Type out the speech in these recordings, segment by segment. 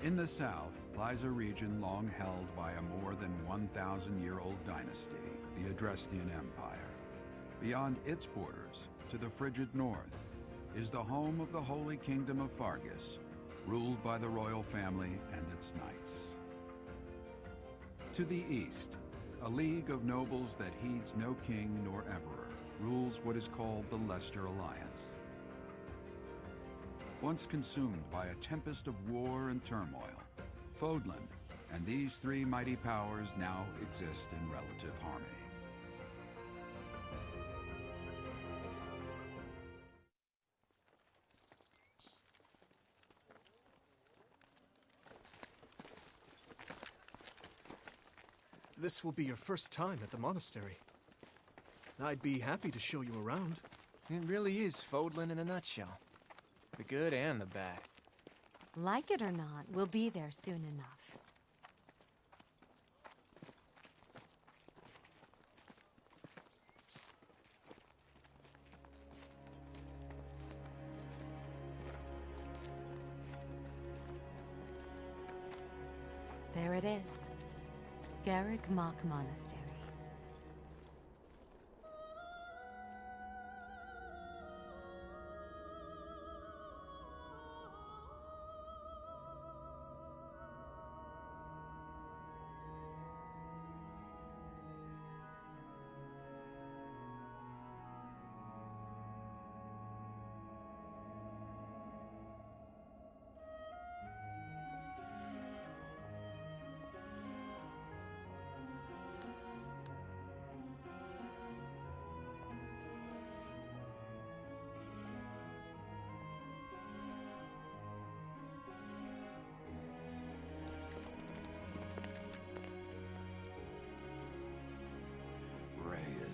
In the south lies a region long held by a more than 1,000-year-old dynasty, the Adrestian Empire. Beyond its borders, to the frigid north, is the home of the Holy Kingdom of Fargus, ruled by the royal family and its knights. To the east, a league of nobles that heeds no king nor emperor rules what is called the Leicester Alliance. Once consumed by a tempest of war and turmoil, Fodlan and these three mighty powers now exist in relative harmony. This will be your first time at the monastery. I'd be happy to show you around. It really is Fodlan in a nutshell. The good and the bad. Like it or not, we'll be there soon enough. There it is. Garrick Mock Monastery.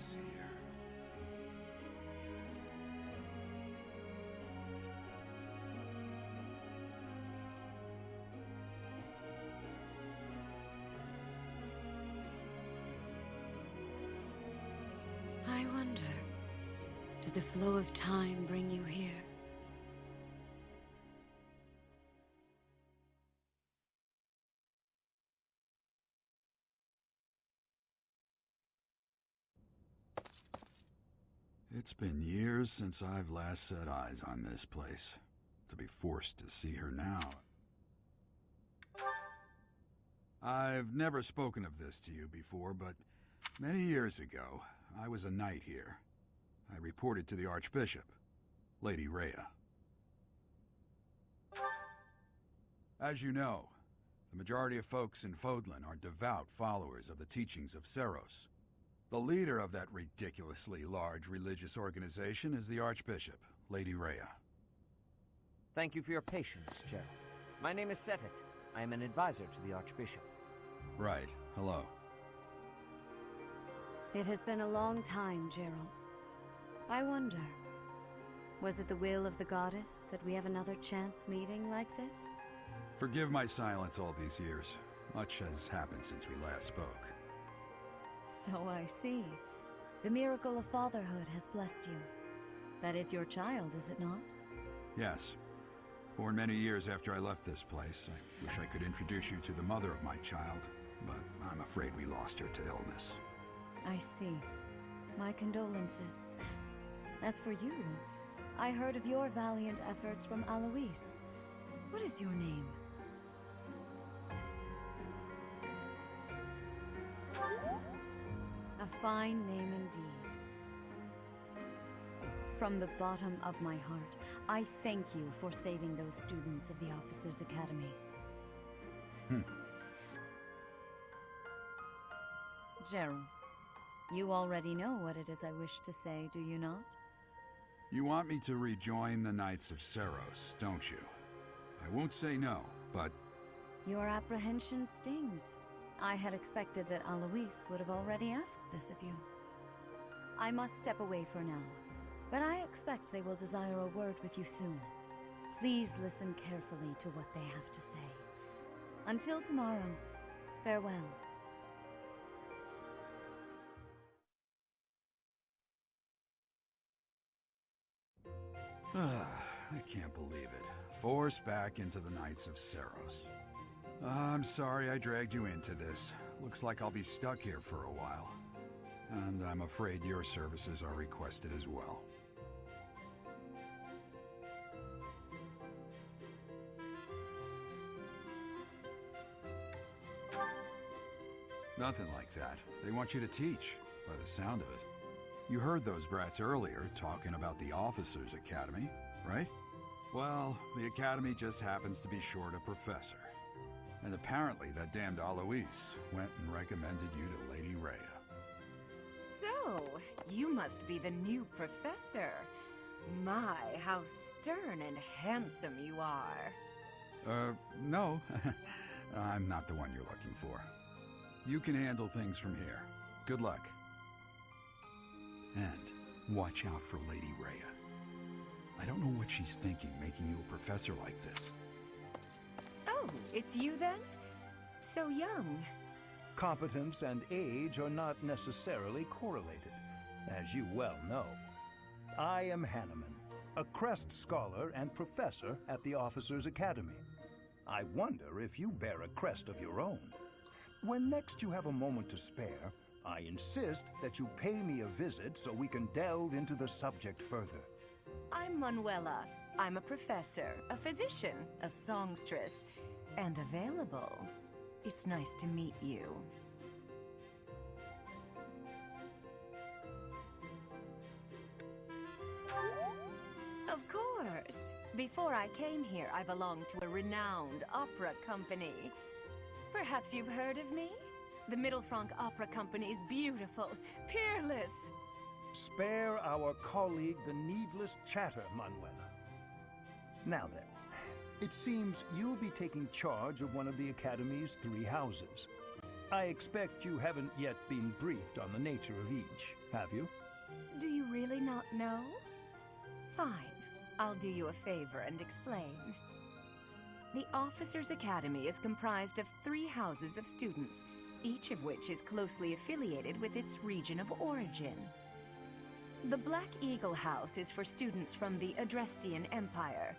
Here. I wonder, did the flow of time bring you here? It's been years since I've last set eyes on this place. To be forced to see her now. I've never spoken of this to you before, but many years ago, I was a knight here. I reported to the Archbishop, Lady Rhea. As you know, the majority of folks in Fodlan are devout followers of the teachings of Seiros. The leader of that ridiculously large religious organization is the Archbishop, Lady Rhea. Thank you for your patience, Gerald. My name is Setik. I am an advisor to the Archbishop. Right. Hello. It has been a long time, Gerald. I wonder, was it the will of the goddess that we have another chance meeting like this? Forgive my silence all these years. Much has happened since we last spoke. So I see. The miracle of fatherhood has blessed you. That is your child, is it not? Yes. Born many years after I left this place. I wish I could introduce you to the mother of my child, but I'm afraid we lost her to illness. I see. My condolences. As for you, I heard of your valiant efforts from Alois. What is your name? A fine name indeed. From the bottom of my heart, I thank you for saving those students of the Officers' Academy. Gerald, you already know what it is I wish to say, do you not? You want me to rejoin the Knights of Seiros, don't you? I won't say no, but... Your apprehension stings. I had expected that Alois would have already asked this of you. I must step away for now. but I expect they will desire a word with you soon. Please listen carefully to what they have to say. Until tomorrow, farewell. I can't believe it. Forced back into the Knights of Seiros. I'm sorry I dragged you into this. Looks like I'll be stuck here for a while. And I'm afraid your services are requested as well. Nothing like that. They want you to teach, by the sound of it. You heard those brats earlier talking about the Officers' Academy, right? Well, the Academy just happens to be short a professor. And apparently that damned Alois went and recommended you to Lady Rhea. So, you must be the new professor. My, how stern and handsome you are. No. I'm not the one you're looking for. You can handle things from here. Good luck. And watch out for Lady Rhea. I don't know what she's thinking making you a professor like this. Oh, it's you then? So young. Competence and age are not necessarily correlated, as you well know. I am Hanneman, a Crest Scholar and Professor at the Officers' Academy. I wonder if you bear a crest of your own. When next you have a moment to spare, I insist that you pay me a visit so we can delve into the subject further. I'm Manuela. I'm a professor, a physician, a songstress, and available. It's nice to meet you. Of course. Before I came here, I belonged to a renowned opera company. Perhaps you've heard of me? The Middlefranc Opera Company is beautiful, peerless. Spare our colleague the needless chatter, Manuela. Now then, it seems you'll be taking charge of one of the Academy's 3 houses. I expect you haven't yet been briefed on the nature of each, have you? Do you really not know? Fine. I'll do you a favor and explain. The Officers' Academy is comprised of 3 houses of students, each of which is closely affiliated with its region of origin. The Black Eagle House is for students from the Adrestian Empire.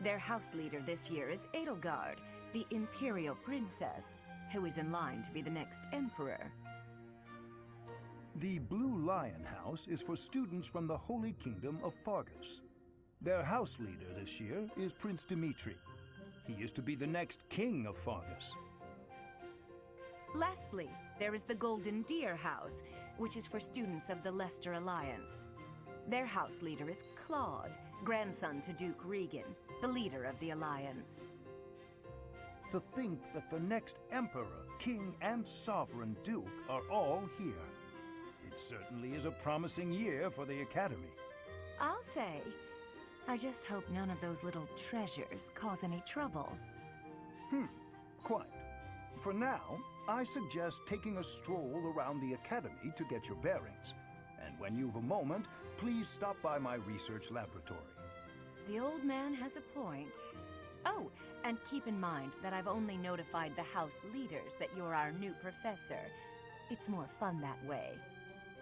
Their house leader this year is Edelgard, the Imperial Princess, who is in line to be the next Emperor. The Blue Lion House is for students from the Holy Kingdom of Fargus. Their house leader this year is Prince Dimitri. He is to be the next king of Fargus. Lastly, there is the Golden Deer House, which is for students of the Leicester Alliance. Their house leader is Claude, grandson to Duke Regan, the leader of the Alliance. To think that the next Emperor, King, and Sovereign Duke are all here. It certainly is a promising year for the Academy. I'll say. I just hope none of those little treasures cause any trouble. Quite. For now, I suggest taking a stroll around the Academy to get your bearings. And when you've a moment, please stop by my research laboratory. The old man has a point. Oh, and keep in mind that I've only notified the house leaders that you're our new professor. It's more fun that way.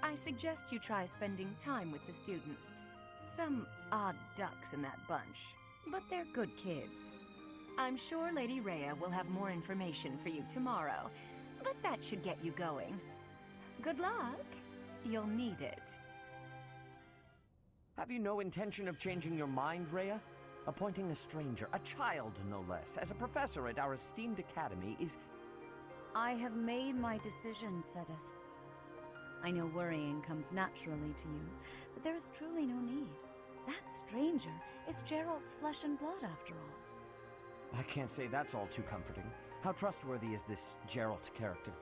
I suggest you try spending time with the students. Some odd ducks in that bunch, but they're good kids. I'm sure Lady Rhea will have more information for you tomorrow, but that should get you going. Good luck. You'll need it. Have you no intention of changing your mind, Rhea? Appointing a stranger, a child no less, as a professor at our esteemed academy is... I have made my decision, Sedith. I know worrying comes naturally to you, but there is truly no need. That stranger is Geralt's flesh and blood, after all. I can't say that's all too comforting. How trustworthy is this Geralt character?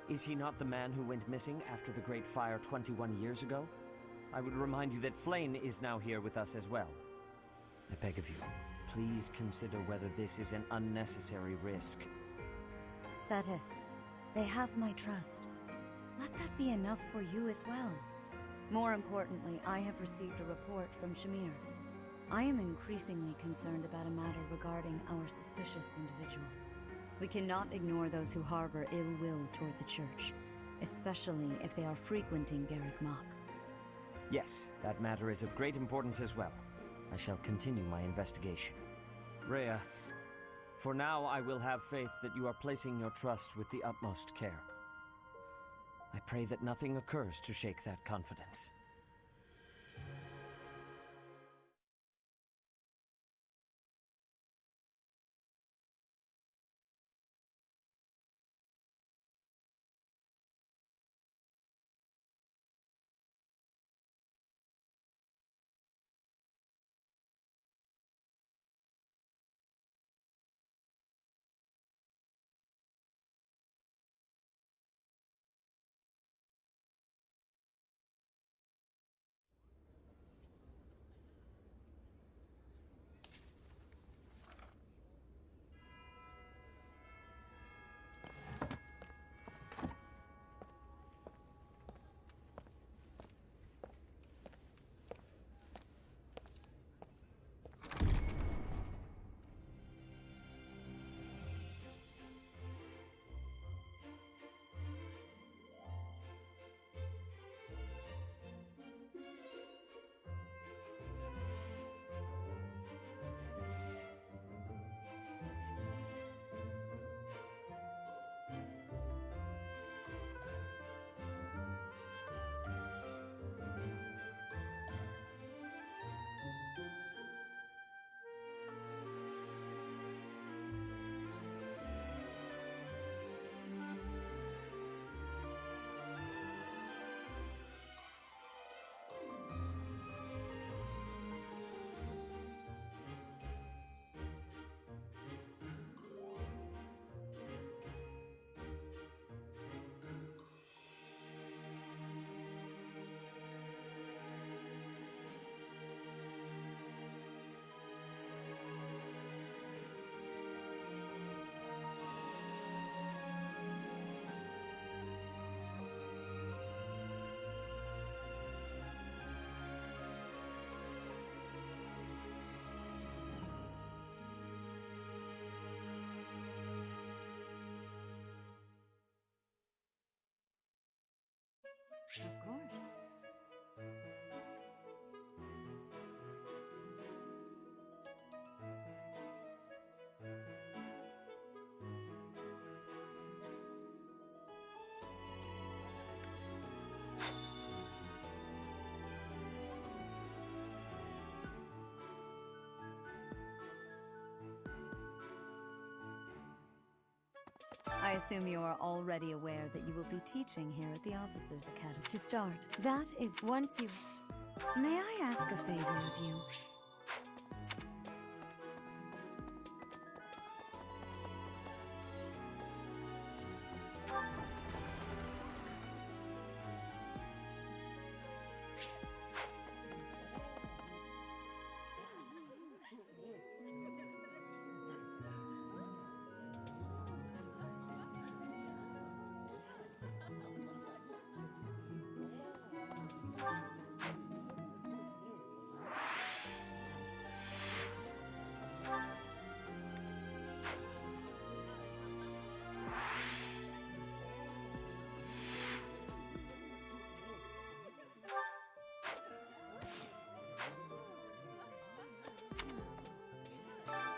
Is he not the man who went missing after the Great Fire 21 years ago? I would remind you that Flayn is now here with us as well. I beg of you, please consider whether this is an unnecessary risk. Sedith, they have my trust. Let that be enough for you as well. More importantly, I have received a report from Shamir. I am increasingly concerned about a matter regarding our suspicious individual. We cannot ignore those who harbor ill will toward the Church, especially if they are frequenting Garrick Mach. Yes, that matter is of great importance as well. I shall continue my investigation. Rhea, for now I will have faith that you are placing your trust with the utmost care. I pray that nothing occurs to shake that confidence. Of course. I assume you are already aware that you will be teaching here at the Officers' Academy. To start, that is once you... May I ask a favor of you?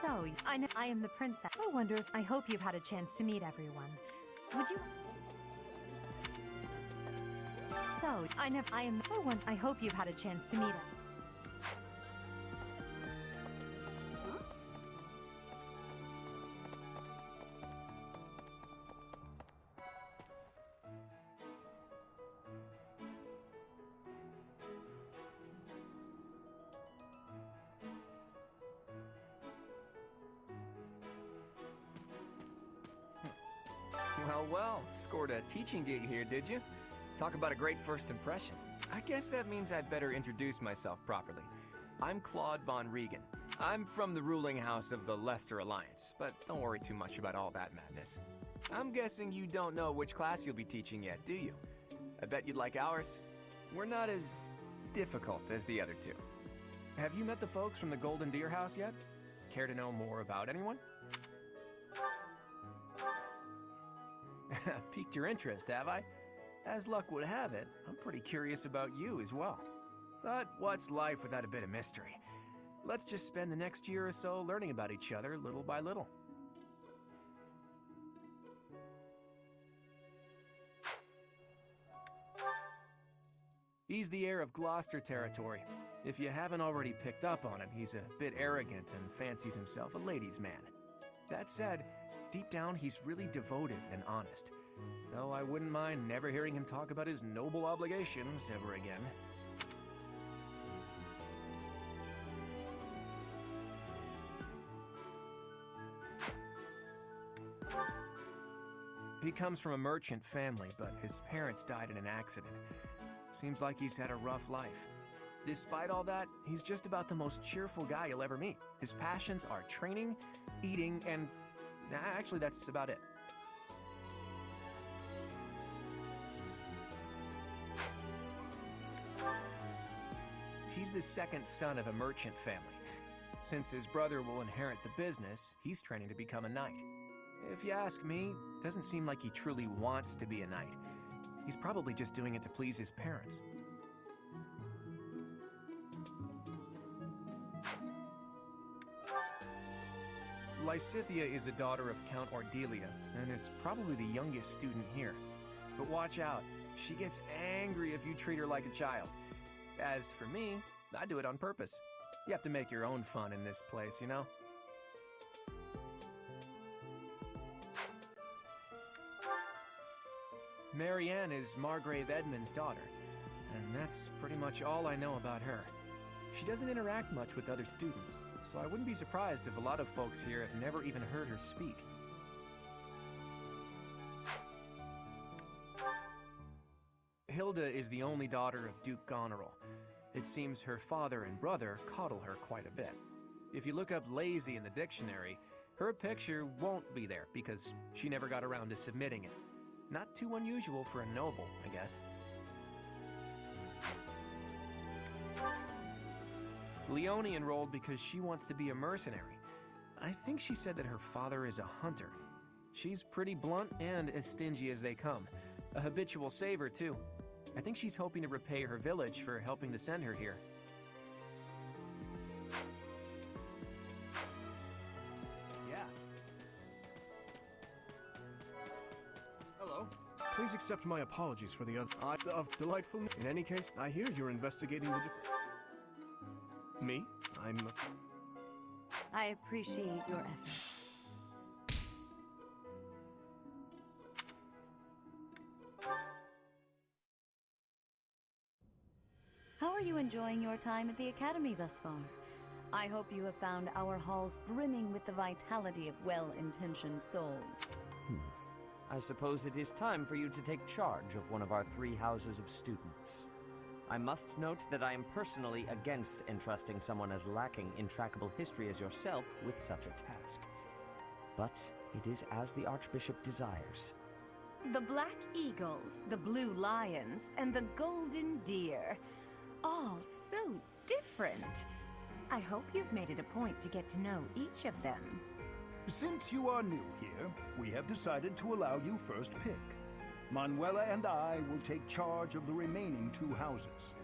So, I am the princess. I wonder if I hope you've had a chance to meet everyone. Would you... So, I hope you've had a chance to meet him. Well, scored a teaching gig here, did you? Talk about a great first impression. I guess that means I'd better introduce myself properly. I'm Claude von Regan. I'm from the ruling house of the Leicester Alliance, but don't worry too much about all that madness. I'm guessing you don't know which class you'll be teaching yet, do you? I bet you'd like ours. we're not as difficult as the other two. Have you met the folks from the Golden Deer House yet? Care to know more about anyone? Piqued your interest, have I? As luck would have it, I'm pretty curious about you as well. But what's life without a bit of mystery? Let's just spend the next year or so learning about each other little by little. He's the heir of Gloucester territory. If you haven't already picked up on it, he's a bit arrogant and fancies himself a ladies' man. That said, deep down he's really devoted and honest. Though I wouldn't mind never hearing him talk about his noble obligations ever again. He comes from a merchant family, but his parents died in an accident. Seems like he's had a rough life. Despite all that, he's just about the most cheerful guy you'll ever meet. His passions are training, eating, and actually that's about it. He's the second son of a merchant family. Since his brother will inherit the business, he's training to become a knight. If you ask me, it doesn't seem like he truly wants to be a knight. He's probably just doing it to please his parents. Lysithea is the daughter of Count Ordelia, and is probably the youngest student here. But watch out, she gets angry if you treat her like a child. As for me, I do it on purpose. You have to make your own fun in this place, you know? Marianne is Margrave Edmund's daughter, and that's pretty much all I know about her. She doesn't interact much with other students, so I wouldn't be surprised if a lot of folks here have never even heard her speak. Hilda is the only daughter of Duke Goneril. It seems her father and brother coddle her quite a bit. If you look up lazy in the dictionary, her picture won't be there because she never got around to submitting it. Not too unusual for a noble, I guess. Leonie enrolled because she wants to be a mercenary. I think she said that her father is a hunter. She's pretty blunt and as stingy as they come. A habitual saver, too. I think she's hoping to repay her village for helping to send her here. Yeah. Hello. Please accept my apologies for the of delightful. In any case, I hear you're investigating the Me? I appreciate your effort. How are you enjoying your time at the Academy thus far? I hope you have found our halls brimming with the vitality of well-intentioned souls. I suppose it is time for you to take charge of one of our 3 houses of students. I must note that I am personally against entrusting someone as lacking in trackable history as yourself with such a task. But it is as the Archbishop desires. The Black Eagles, the Blue Lions, and the Golden Deer. All so different. I hope you've made it a point to get to know each of them. Since you are new here, we have decided to allow you first pick. Manuela and I will take charge of the remaining 2 houses.